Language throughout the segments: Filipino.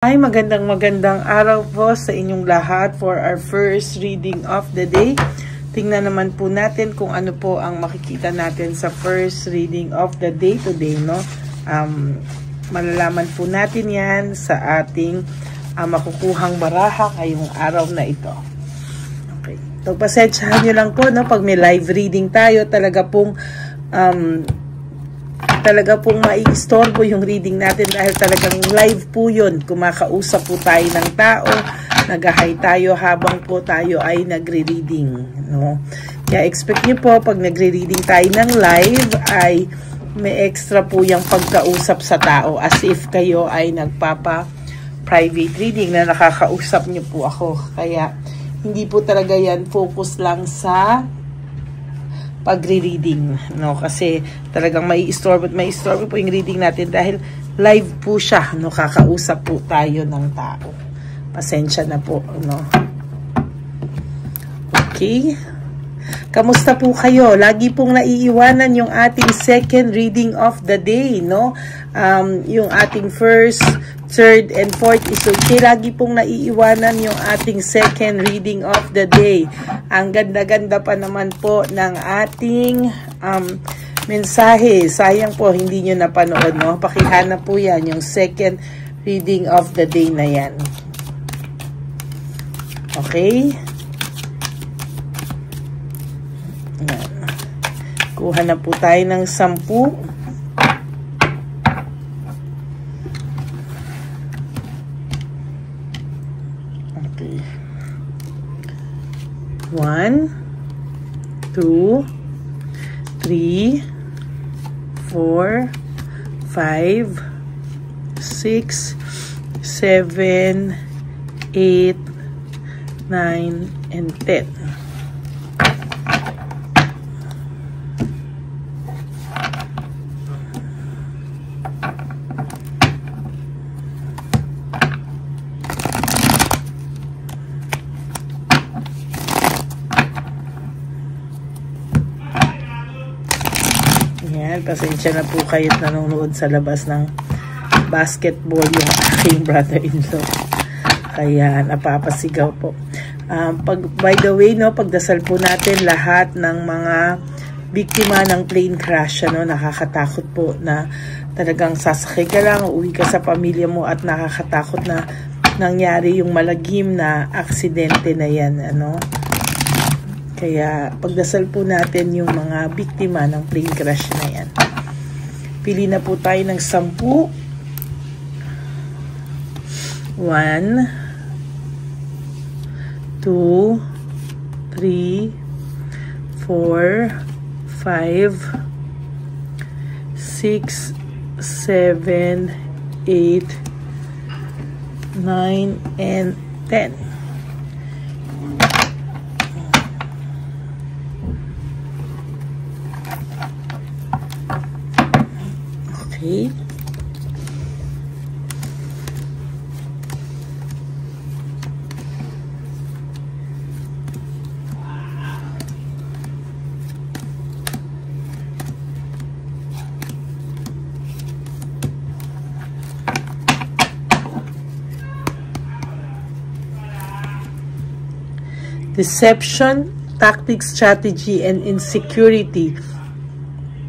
Ay, magandang araw po sa inyong lahat for our first reading of the day. Tingnan naman po natin kung ano po ang makikita natin sa first reading of the day today, no? Malalaman po natin yan sa ating makukuhang baraha ngayong araw na ito. Okay. So, pasensyahan nyo lang po, no? Pag may live reading tayo, talaga pong mai-istorbo yung reading natin dahil talagang live po yun. Kumakausap po tayo ng tao, nag-hi tayo habang po tayo ay nagre-reading, no? Kaya expect nyo po pag nagre-reading tayo ng live ay may extra po yung pagkausap sa tao as if kayo ay nagpapa-private reading na nakakausap nyo po ako. Kaya hindi po talaga yan focus lang sa pagre-reading, no? Kasi talagang mai-istorbo po yung reading natin dahil live po siya, no? Kakausap po tayo ng tao. Pasensya na po, no? Okay. Kamusta po kayo? Lagi pong naiiwanan yung ating second reading of the day, no? Yung ating first, third, and fourth is okay. Lagi pong naiiwanan yung ating second reading of the day. Ang ganda-ganda pa naman po ng ating mensahe. Sayang po, hindi nyo napanood, no? Pakihanap po yan, yung second reading of the day na yan. Okay? Yan. Kuha na po tayo ng 10. Okay. 1, 2, 3, 4, 5, 6, 7, 8, 9, and 10. Yan, pasensya na po kayo't nanonood sa labas ng basketball yung aking brother-in-law. Kaya napapasigaw po. By the way, no, pagdasal po natin lahat ng mga biktima ng plane crash, ano, nakakatakot po na talagang sasakay ka lang, uuwi ka sa pamilya mo at nakakatakot na nangyari yung malagim na aksidente na yan, ano. Kaya pagdasal po natin yung mga biktima ng plane crash na yan. Pili na po tayo ng 10. 1, 2, 3, 4, 5, 6, 7, 8, 9, and 10. Okay. Deception, tactics, strategy, and insecurity.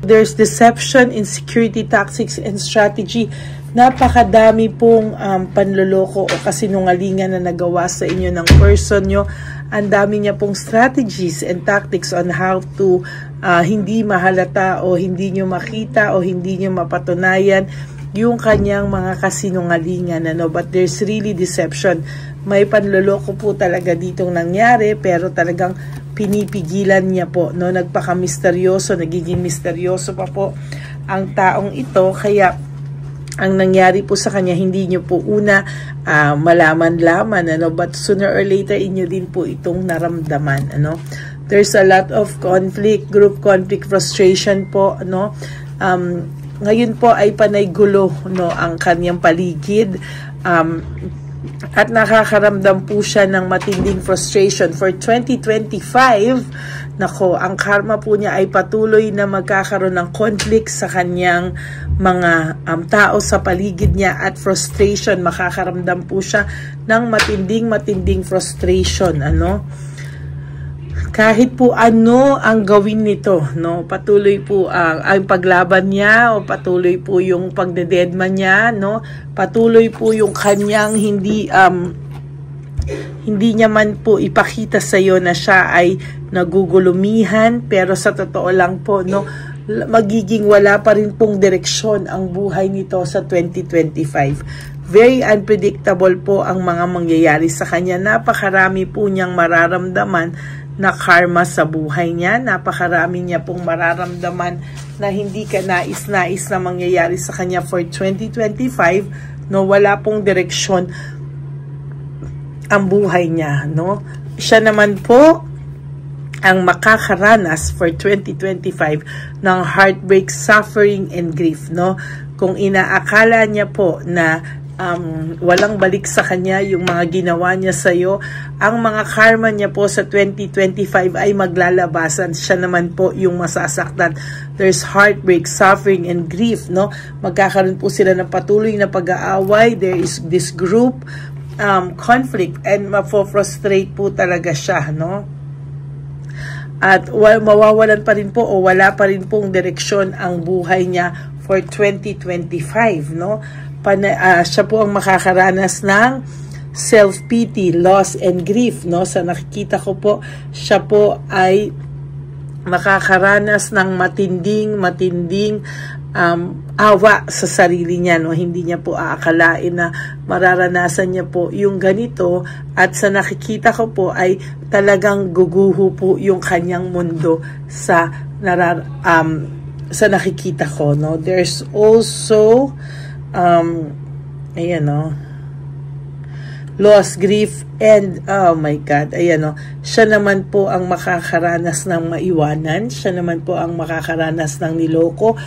There's deception, insecurity, tactics, and strategy. Napakadami pong panloloko o kasinungalingan na nagawa sa inyo ng person nyo. Ang dami niya pong strategies and tactics on how to hindi mahalata o hindi nyo makita o hindi nyo mapatunayan yung kanyang mga kasinungalingan, ano? But there's really deception. May panloloko po talaga ditong nangyari, pero talagang pinipigilan niya po, no? Nagpaka-misteryoso, nagiging misteryoso pa po ang taong ito. Kaya ang nangyari po sa kanya, hindi nyo po una malaman-laman, ano? But sooner or later, inyo din po itong naramdaman, ano? There's a lot of conflict, group conflict, frustration po, no? Ngayon po ay panay gulo, no, ang kanyang paligid. At nakakaramdam po siya ng matinding frustration for 2025, nako, ang karma po niya ay patuloy na magkakaroon ng conflict sa kanyang mga tao sa paligid niya at frustration. Makakaramdam po siya ng matinding frustration, ano? Kahit po ano ang gawin nito, no? Patuloy po ang paglaban niya o patuloy po yung pagdededman niya, no? Patuloy po yung kanyang hindi niya man po ipakita sa iyo na siya ay nagugulumihan, pero sa totoo lang po, no, magiging wala pa rin pong direksyon ang buhay nito sa 2025. Very unpredictable po ang mga mangyayari sa kanya. Napakarami po niyang mararamdaman na karma sa buhay niya. Napakarami niya pong mararamdaman na hindi ka nais-nais na mangyayari sa kanya for 2025, no, wala pong direksyon ang buhay niya, no? Siya naman po ang makakaranas for 2025 ng heartbreak, suffering, and grief, no? Kung inaakala niya po na walang balik sa kanya yung mga ginawa niya sa iyo, ang mga karma niya po sa 2025 ay maglalabasan. Siya naman po yung masasaktan. There's heartbreak, suffering, and grief, no? Magkakaroon po sila ng patuloy na pag-aaway. There is this group conflict and mafo-frustrate po talaga siya, no? At mawawalan pa rin po o wala pa rin pong direksyon ang buhay niya for 2025, no? Siya po ang makakaranas ng self-pity, loss, and grief, no? Sa nakikita ko po, siya po ay makakaranas ng matinding awa sa sarili niya, no? Hindi niya po aakalain na mararanasan niya po yung ganito, at sa nakikita ko po ay talagang guguho po yung kanyang mundo sa nakikita ko, no? There's also ayan, no, loss, grief, and oh my God, ayan, no, siya naman po ang makakaranas ng maiwanan, siya naman po ang makakaranas ng niloko,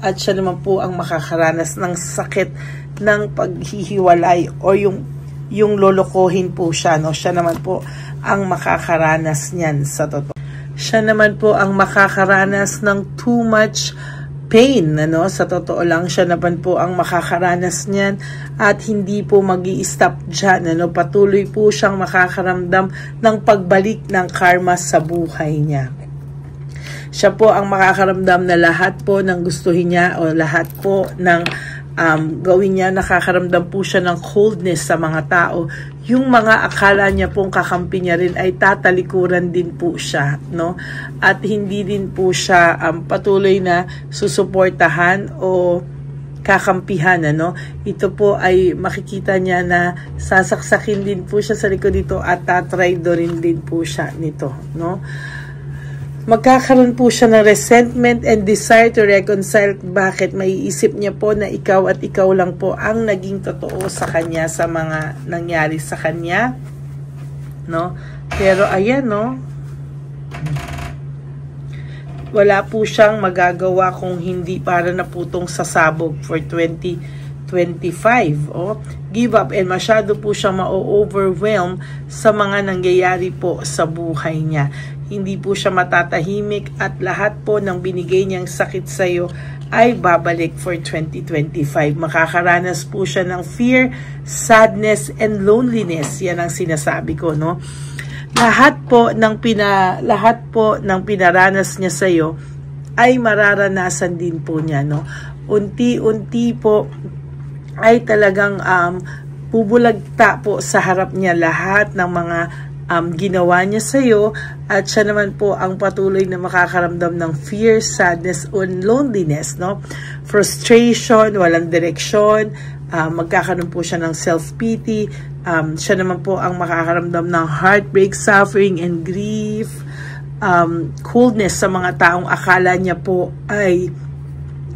at siya naman po ang makakaranas ng sakit ng paghihiwalay o yung lolokohin po siya, no? Siya naman po ang makakaranas niyan sa totoo. Siya naman po ang makakaranas ng too much pain, ano? Sa totoo lang, siya naman po ang makakaranas niyan at hindi po magi-stop dyan, ano? Patuloy po siyang makakaramdam ng pagbalik ng karma sa buhay niya. Siya po ang makakaramdam na lahat po ng gustuhin niya o lahat po ng gawin niya, nakakaramdam po siya ng coldness sa mga tao. Yung mga akala niya pong kakampi niya rin ay tatalikuran din po siya, no? At hindi din po siya patuloy na susuportahan o kakampihan, ano? Ito po ay makikita niya na sasaksakin din po siya sa likod dito at tatraidorin din po siya nito, no? Magkakaroon po siya ng resentment and desire to reconcile. Bakit? Maiisip niya po na ikaw at ikaw lang po ang naging totoo sa kanya sa mga nangyari sa kanya, no? Pero ayan, no, wala po siyang magagawa kung hindi para na putong sasabog for 2025. Give up, and masyado po siyang ma-overwhelm sa mga nangyayari po sa buhay niya. Hindi po siya matatahimik at lahat po ng binigay niyang sakit sa iyo ay babalik for 2025. Makakaranas po siya ng fear, sadness, and loneliness. Yan ang sinasabi ko, no? Lahat po ng pinaranas niya sa iyo ay mararanasan din po niya, no? Unti-unti po ay talagang bubulagta po sa harap niya lahat ng mga ginawa niya sa iyo, at siya naman po ang patuloy na makakaramdam ng fear, sadness, and loneliness, no? Frustration, walang direksyon, magkakaroon po siya ng self-pity, siya naman po ang makakaramdam ng heartbreak, suffering, and grief, coldness sa mga taong akala niya po ay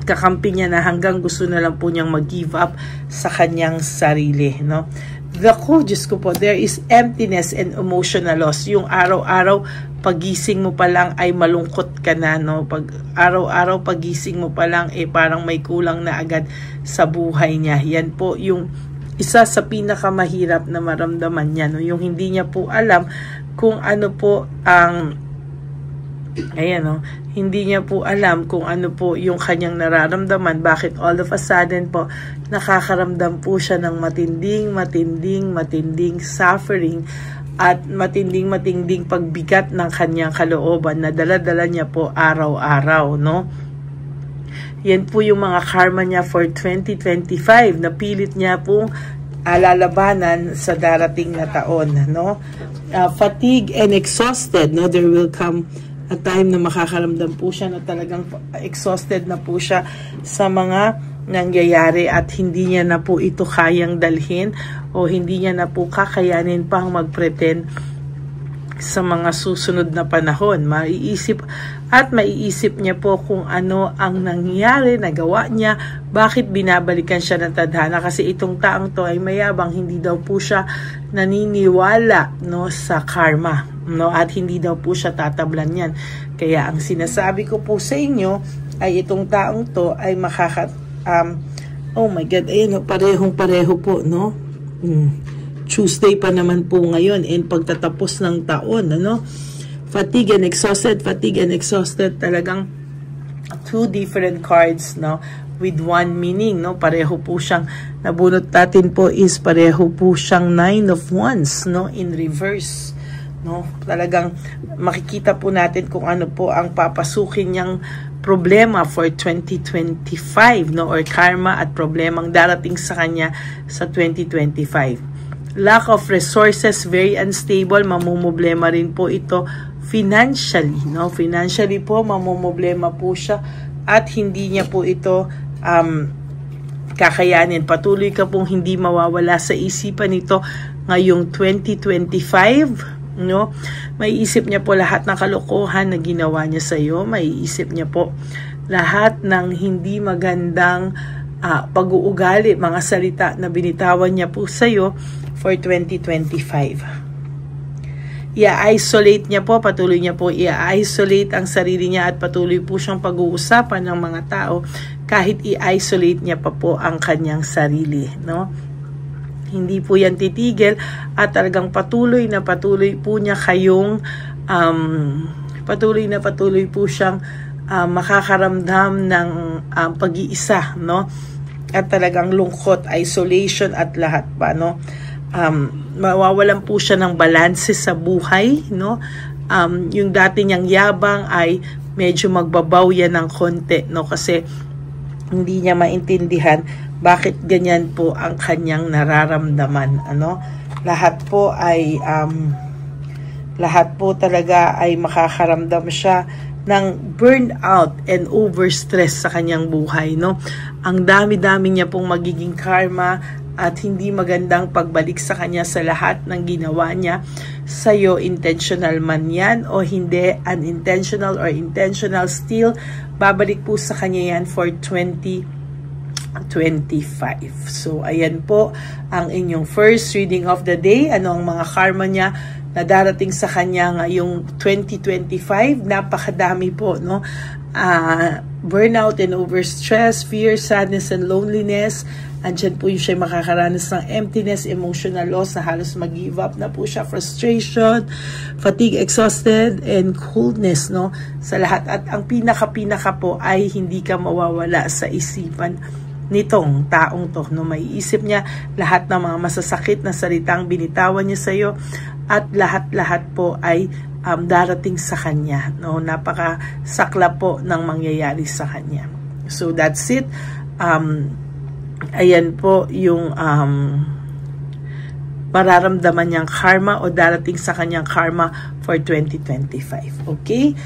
kakampi niya na hanggang gusto na lang po niyang mag-give up sa kanyang sarili, no? Diyos ko po, there is emptiness and emotional loss. Yung araw-araw, pagising mo pa lang ay malungkot ka na, no? Pag araw-araw, pagising mo pa lang, parang may kulang na agad sa buhay niya. Yan po yung isa sa pinakamahirap na maramdaman niya, no? Yung hindi niya po alam kung ano po ang Ayan, no? Hindi niya po alam kung ano po yung kanyang nararamdaman. Bakit all of a sudden po, nakakaramdam po siya ng matinding suffering at matinding pagbigat ng kanyang kalooban na dala-dala niya po araw-araw, no? Yan po yung mga karma niya for 2025 na pilit niya pong lalabanan sa darating na taon, no? Fatigue and exhausted, no? There will come a time na makakaramdam po siya na talagang exhausted na po siya sa mga nangyayari at hindi niya na po ito kayang dalhin o hindi niya na po kakayanin pang mag-pretend sa mga susunod na panahon. Maiisip niya po kung ano ang nangyari, nagawa niya, bakit binabalikan siya ng tadhana, kasi itong taong to ay mayabang, hindi daw po siya naniniwala, no, sa karma, no, at hindi daw po siya tatablan yan. Kaya ang sinasabi ko po sa inyo ay itong taong to ay oh my God, ayun, parehong-pareho po, no? Tuesday pa naman po ngayon and pagtatapos ng taon, ano? Fatigue and exhausted, talagang two different cards, no? With one meaning, no? Pareho po siyang, nabunot natin po is pareho po siyang 9 of Wands, no? In reverse, no? Talagang makikita po natin kung ano po ang papasukin niyang problema for 2025, no? Or karma at problemang darating sa kanya sa 2025. Lack of resources, very unstable, mamumblema rin po ito financially, no? Financially po, mamumblema po siya at hindi niya po ito kakayanin. Patuloy ka pong hindi mawawala sa isipan nito ngayong 2025, no? Maiisip niya po lahat ng kalokohan na ginawa niya sa iyo, maiisip niya po lahat ng hindi magandang pag-uugali, mga salita na binitawan niya po sa iyo for 2025. I-isolate niya po, patuloy niya po i-isolate ang sarili niya at patuloy po siyang pag-uusapan ng mga tao kahit i-isolate niya pa po ang kanyang sarili, no? Hindi po yan titigil at talagang patuloy po niya kayong patuloy po siyang makakaramdam ng pag-iisa, no? At talagang lungkot, isolation at lahat pa, no? Mawawalan po siya ng balanse sa buhay, no? Yung dati niyang yabang ay medyo magbabaw yan ng konti, no? Kasi hindi niya maintindihan bakit ganyan po ang kanyang nararamdaman, ano? Lahat po talaga ay makakaramdam siya ng burnout and overstress sa kanyang buhay, no? Ang dami-dami niya pong magiging karma at hindi magandang pagbalik sa kanya sa lahat ng ginawa niya sa'yo, intentional man yan o hindi, unintentional or intentional, still babalik po sa kanya yan for 2025. So ayan po ang inyong first reading of the day. Ano ang mga karma niya na darating sa kanya ngayong 2025? Napakadami po, no? Burnout and overstress, fear, sadness, and loneliness. Andyan po yung siya makakaranas ng emptiness, emotional loss, na halos mag-give up na po siya, frustration, fatigue, exhausted, and coldness, no? Sa lahat. At ang pinaka po ay hindi ka mawawala sa isipan nitong taong to, no? Maiisip niya lahat ng mga masasakit na salitang binitawan niya sa iyo at lahat po ay darating sa kanya, no? Napakasakla po ng mangyayari sa kanya. So that's it. Ayan po yung mararamdaman niyang karma o darating sa kanyang karma for 2025. Okay?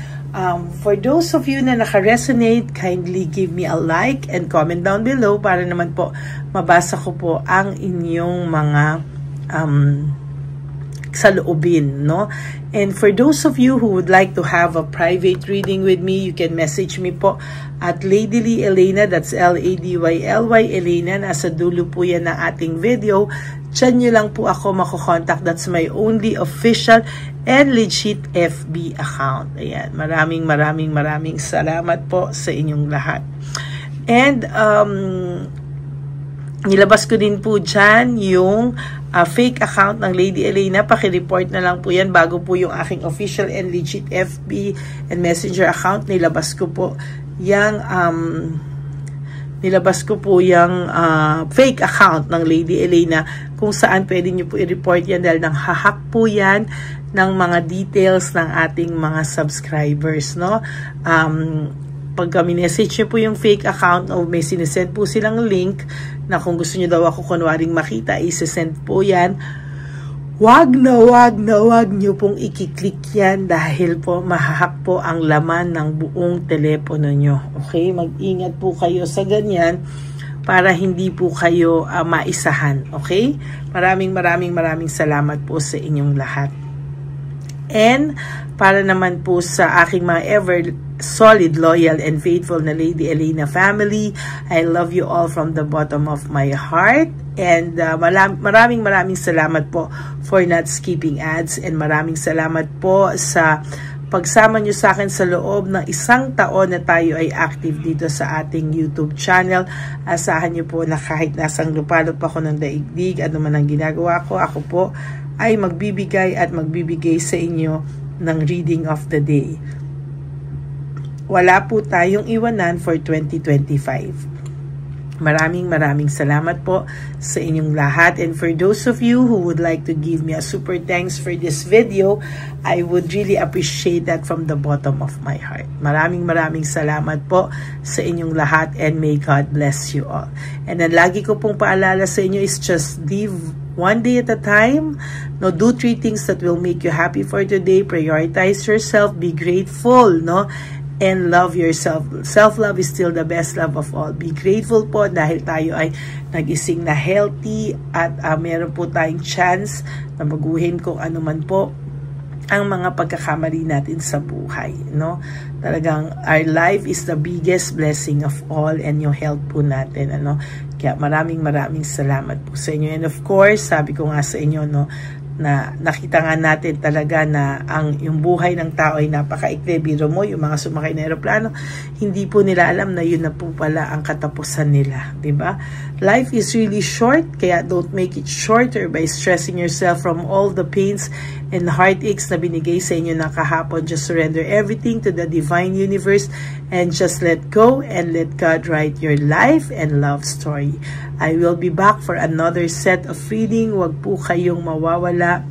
For those of you na naka-resonate, kindly give me a like and comment down below para naman po mabasa ko po ang inyong mga saloobin, no? And for those of you who would like to have a private reading with me, you can message me po at Ladyly Elena, that's Ladyly Elena, nasa dulo po yan na ating video. Diyan nyo lang po ako makokontak. That's my only official and legit FB account. Ayan, maraming salamat po sa inyong lahat. And Nilabas ko din po dyan yung fake account ng Lady Elena. Paki-report na lang po yan bago po yung aking official and legit FB and Messenger account. Nilabas ko po yung fake account ng Lady Elena, kung saan pwede nyo po i-report yan dahil nang hahack po yan ng mga details ng ating mga subscribers, no? Pag message nyo po yung fake account o may sinesend po silang link na kung gusto nyo daw ako kunwaring makita, isesend po yan. Wag nyo pong ikiklik yan dahil po mahahack po ang laman ng buong telepono nyo. Okay? Mag-ingat po kayo sa ganyan para hindi po kayo maisahan. Okay? Maraming salamat po sa inyong lahat. And para naman po sa aking mga ever solid, loyal, and faithful na Lady Elena family, I love you all from the bottom of my heart. And maraming salamat po for not skipping ads. And maraming salamat po sa pagsama nyo sa akin sa loob ng 1 taon na tayo ay active dito sa ating YouTube channel. Asahan nyo po na kahit nasang lupalop ako ng daigdig, ano man ang ginagawa ko, ako po ay magbibigay sa inyo ng reading of the day. Wala po tayong iwanan for 2025. Maraming salamat po sa inyong lahat. And for those of you who would like to give me a super thanks for this video, I would really appreciate that from the bottom of my heart. Maraming salamat po sa inyong lahat, and may God bless you all. And ang lagi ko pong paalala sa inyo is just live one day at a time. No, do 3 things that will make you happy for today. Prioritize yourself, be grateful, no? And love yourself. Self-love is still the best love of all. Be grateful po dahil tayo ay nagising na healthy at meron po tayong chance na baguhin kung ano man po ang mga pagkakamali natin sa buhay, no? Talagang our life is the biggest blessing of all, and yung health po natin, ano? Kaya maraming salamat po sa inyo. And of course, sabi ko nga sa inyo, no, na nakita nga natin talaga na yung buhay ng tao ay napakaikli. Biro mo, yung mga sumakay na aeroplano, hindi po nila alam na yun na po pala ang katapusan nila, diba? Life is really short, kaya don't make it shorter by stressing yourself from all the pains and heartaches na binigay sa inyo na kahapon. Just surrender everything to the divine universe and just let go and let God write your life and love story. I will be back for another set of reading. Huwag po kayong mawawala.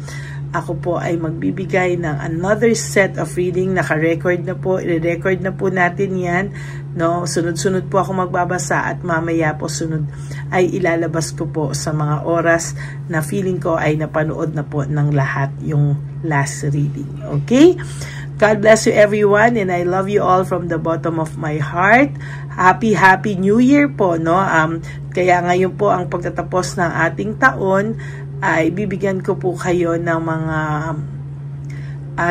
Ako po ay magbibigay ng another set of reading. Naka-record na po. I-record na po natin yan. No? Sunod-sunod po ako magbabasa at mamaya po sunod ay ilalabas ko po sa mga oras na feeling ko ay napanood na po ng lahat yung last reading. Okay? God bless you everyone, and I love you all from the bottom of my heart. Happy New Year po, no? Kaya ngayon po ang pagtatapos ng ating taon ay bibigyan ko po kayo ng mga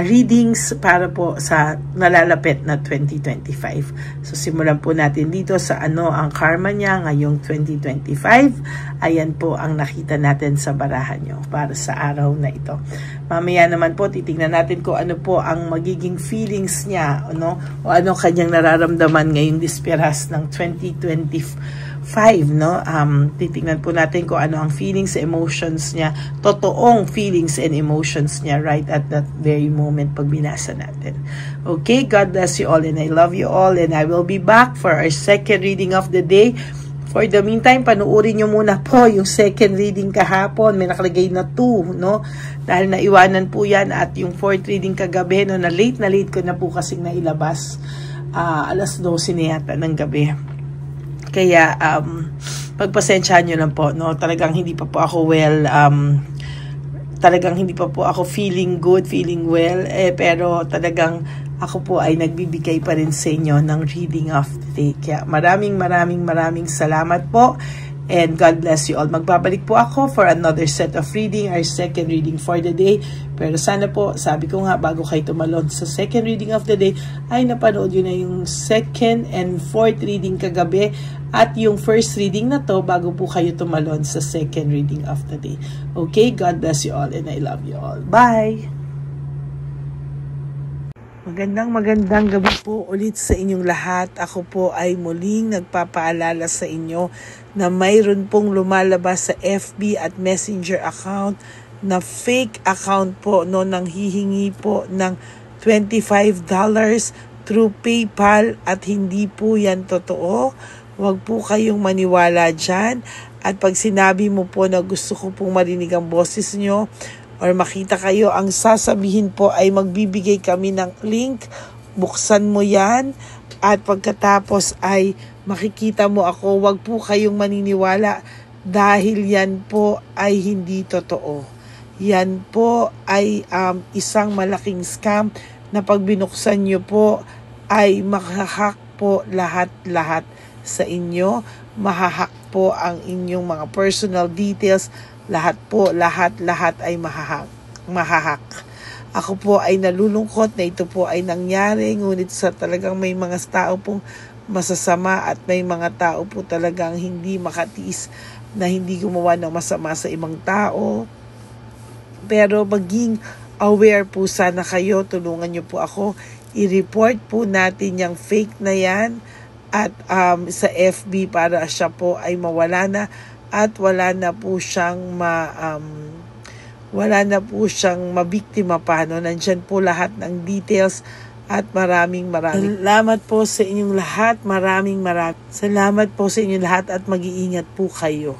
readings para po sa nalalapit na 2025. So simulan po natin dito sa ang karma niya ngayong 2025. Ayan po ang nakita natin sa barahan nyo para sa araw na ito. Mamaya naman po titingnan natin kung ano po ang magiging feelings niya, ano, o ano kanyang nararamdaman ngayong disperas ng 2025. No? Titingnan po natin kung ano ang feelings, emotions niya, totoong feelings and emotions niya right at that very moment pag binasa natin. Okay, God bless you all, and I love you all, and I will be back for our second reading of the day. For the meantime, panuorin nyo muna po yung second reading kahapon. May nakalagay na 2, no? Dahil naiwanan po yan, at yung fourth reading kagabi, no, na late ko na po kasing nailabas. Alas 12 na yata ng gabi. Kaya, pagpasensyahan nyo lang po, no? Talagang hindi pa po ako talagang hindi pa po ako feeling good, feeling well, pero talagang ako po ay nagbibigay pa rin sa inyo ng reading of the day. Kaya maraming salamat po, and God bless you all. Magbabalik po ako for another set of reading, our second reading for the day. Pero sana po, sabi ko nga, bago kayo tumalon sa second reading of the day, ay napanood yun na yung second and fourth reading kagabi, at yung first reading na to bago po kayo tumalon sa second reading of the day. Okay, God bless you all, and I love you all. Bye! Magandang gabi po ulit sa inyong lahat. Ako po ay muling nagpapaalala sa inyo na mayroon pong lumalabas sa FB at Messenger account na fake account po no, nang hihingi po ng $25 through PayPal at hindi po yan totoo. Huwag po kayong maniwala dyan. At pag sinabi mo po na gusto ko pong marinig ang boses nyo, or makita kayo, ang sasabihin po ay magbibigay kami ng link, buksan mo yan, at pagkatapos ay makikita mo ako. Huwag po kayong maniniwala dahil yan po ay hindi totoo. Yan po ay isang malaking scam na pag binuksan nyo po ay mahahack po lahat-lahat sa inyo. Mahahack po ang inyong mga personal details. Lahat ay mahahak. Ako po ay nalulungkot na ito po ay nangyari, ngunit sa talagang may mga tao pong masasama at may mga tao po talagang hindi makatiis na hindi gumawa ng masama sa ibang tao. Pero maging aware po sana kayo, tulungan niyo po ako, i-report po natin yung fake na yan at sa FB para siya po ay mawala na. At wala na po siyang mabiktima pa, no? Nandyan po lahat ng details at maraming salamat po sa inyong lahat. Maraming salamat po sa inyong lahat at mag-iingat po kayo.